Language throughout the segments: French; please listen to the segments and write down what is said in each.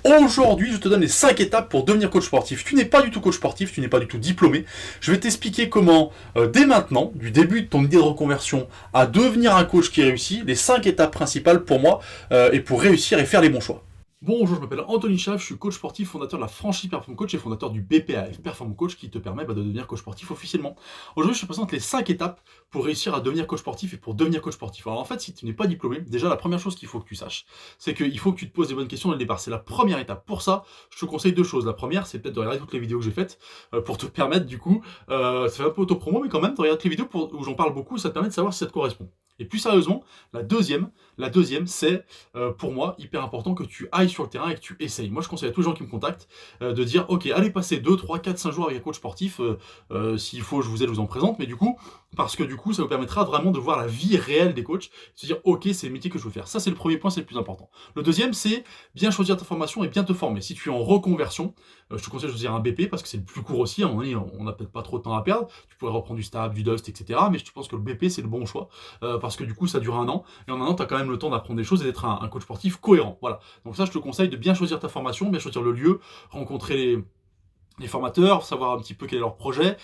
Aujourd'hui, je te donne les 5 étapes pour devenir coach sportif. Tu n'es pas du tout coach sportif, tu n'es pas du tout diplômé. Je vais t'expliquer comment, dès maintenant, du début de ton idée de reconversion à devenir un coach qui réussit, les 5 étapes principales pour moi et pour réussir et faire les bons choix. Bonjour, je m'appelle Anthony Chaves, je suis coach sportif, fondateur de la franchise Perform Coach et fondateur du BPAF, Perform Coach, qui te permet de devenir coach sportif officiellement. Aujourd'hui, je te présente les 5 étapes pour réussir à devenir coach sportif et pour devenir coach sportif. Alors en fait, si tu n'es pas diplômé, déjà la première chose qu'il faut que tu saches, c'est qu'il faut que tu te poses des bonnes questions dès le départ. C'est la première étape. Pour ça, je te conseille deux choses. La première, c'est peut-être de regarder toutes les vidéos que j'ai faites pour te permettre du coup, ça fait un peu auto-promo, mais quand même, de regarder les vidéos où j'en parle beaucoup, ça te permet de savoir si ça te correspond. Et plus sérieusement, la deuxième, c'est pour moi hyper important que tu ailles sur le terrain et que tu essayes. Moi, je conseille à tous les gens qui me contactent de dire ok, allez passer 2, 3, 4, 5 jours avec un coach sportif. S'il faut, je vous aide, je vous en présente. Mais du coup, parce que du coup, ça vous permettra vraiment de voir la vie réelle des coachs, de se dire ok, c'est le métier que je veux faire. Ça, c'est le premier point, c'est le plus important. Le deuxième, c'est bien choisir ta formation et bien te former. Si tu es en reconversion, je te conseille de choisir un BP parce que c'est le plus court aussi. À un moment donné, on n'a peut-être pas trop de temps à perdre. Tu pourrais reprendre du Stab, du Dust, etc. Mais je pense que le BP, c'est le bon choix parce que du coup, ça dure un an. Et en un an, tu as quand même le temps d'apprendre des choses et d'être un coach sportif cohérent. Voilà. Donc ça, je te conseille de bien choisir ta formation, bien choisir le lieu, rencontrer les formateurs, savoir un petit peu quel est leur projet,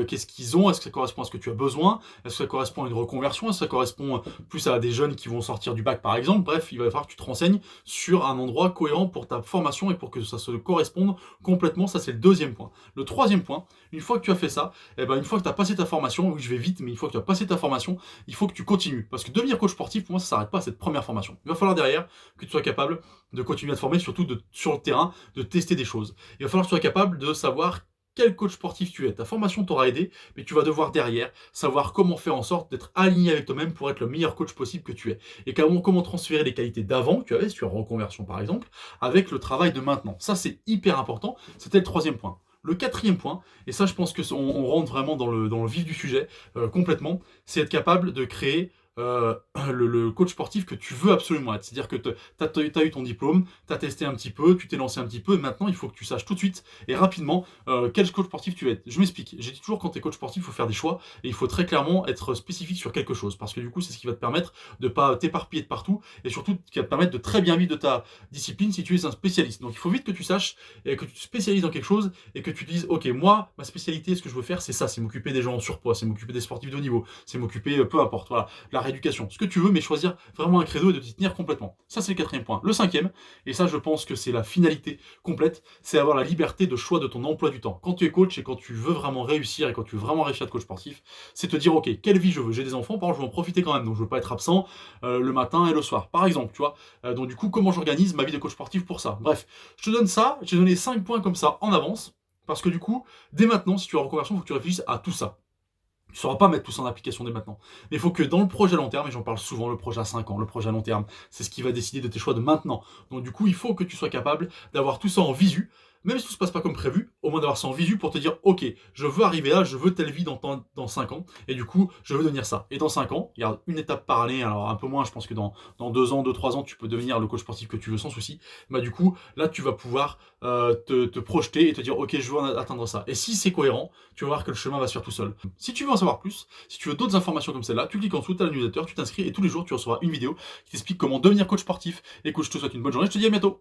qu'est-ce qu'ils ont, est-ce que ça correspond à ce que tu as besoin, est-ce que ça correspond à une reconversion, est-ce que ça correspond plus à des jeunes qui vont sortir du bac par exemple. Bref, il va falloir que tu te renseignes sur un endroit cohérent pour ta formation et pour que ça se corresponde complètement. Ça, c'est le deuxième point. Le troisième point, une fois que tu as fait ça, une fois que tu as passé ta formation, oui je vais vite, mais une fois que tu as passé ta formation, il faut que tu continues. Parce que devenir coach sportif, pour moi, ça s'arrête pas à cette première formation. Il va falloir derrière que tu sois capable de continuer à te former, surtout sur le terrain, de tester des choses. Il va falloir que tu sois capable de savoir quel coach sportif tu es. Ta formation t'aura aidé, mais tu vas devoir derrière savoir comment faire en sorte d'être aligné avec toi-même pour être le meilleur coach possible que tu es. Et comment transférer les qualités d'avant que tu avais, si tu es en reconversion par exemple, avec le travail de maintenant. Ça, c'est hyper important. C'était le troisième point. Le quatrième point, et ça je pense que on rentre vraiment dans le vif du sujet complètement, c'est être capable de créer le coach sportif que tu veux absolument être. C'est-à-dire que tu as eu ton diplôme, tu as testé un petit peu, tu t'es lancé un petit peu, et maintenant il faut que tu saches tout de suite et rapidement quel coach sportif tu veux être. Je m'explique. J'ai dit toujours quand tu es coach sportif, il faut faire des choix et il faut très clairement être spécifique sur quelque chose parce que du coup c'est ce qui va te permettre de pas t'éparpiller de partout et surtout qui va te permettre de très bien vivre de ta discipline si tu es un spécialiste. Donc il faut vite que tu saches et que tu te spécialises dans quelque chose et que tu te dises ok, moi ma spécialité, ce que je veux faire c'est ça, c'est m'occuper des gens en surpoids, c'est m'occuper des sportifs de haut niveau, c'est m'occuper peu importe, voilà, la rééducation, ce que tu veux, mais choisir vraiment un credo et de t'y tenir complètement. Ça, c'est le quatrième point. Le cinquième, et ça, je pense que c'est la finalité complète, c'est avoir la liberté de choix de ton emploi du temps. Quand tu es coach et quand tu veux vraiment réussir et quand tu veux vraiment réussir à être coach sportif, c'est te dire, ok, quelle vie je veux. J'ai des enfants, par exemple, je veux en profiter quand même, donc je veux pas être absent le matin et le soir, par exemple, tu vois. Donc du coup, comment j'organise ma vie de coach sportif pour ça. Bref, je te donne ça, j'ai donné 5 points comme ça en avance, parce que du coup, dès maintenant, si tu es en reconversion, il faut que tu réfléchisses à tout ça. Tu ne sauras pas mettre tout ça en application dès maintenant. Mais il faut que dans le projet à long terme, et j'en parle souvent, le projet à 5 ans, le projet à long terme, c'est ce qui va décider de tes choix de maintenant. Donc du coup, il faut que tu sois capable d'avoir tout ça en visu, même si tout ne se passe pas comme prévu, au moins d'avoir ça en visu pour te dire, ok, je veux arriver là, je veux telle vie dans 5 ans, et du coup, je veux devenir ça. Et dans 5 ans, il y a une étape par année, alors un peu moins, je pense que dans 2 ans, 2, 3 ans, tu peux devenir le coach sportif que tu veux sans souci. Bah du coup, là, tu vas pouvoir te projeter et te dire, ok, je veux atteindre ça. Et si c'est cohérent, tu vas voir que le chemin va se faire tout seul. Si tu veux en savoir plus, si tu veux d'autres informations comme celle-là, tu cliques en dessous, tu as la newsletter, tu t'inscris et tous les jours tu recevras une vidéo qui t'explique comment devenir coach sportif. Écoute, je te souhaite une bonne journée, je te dis à bientôt.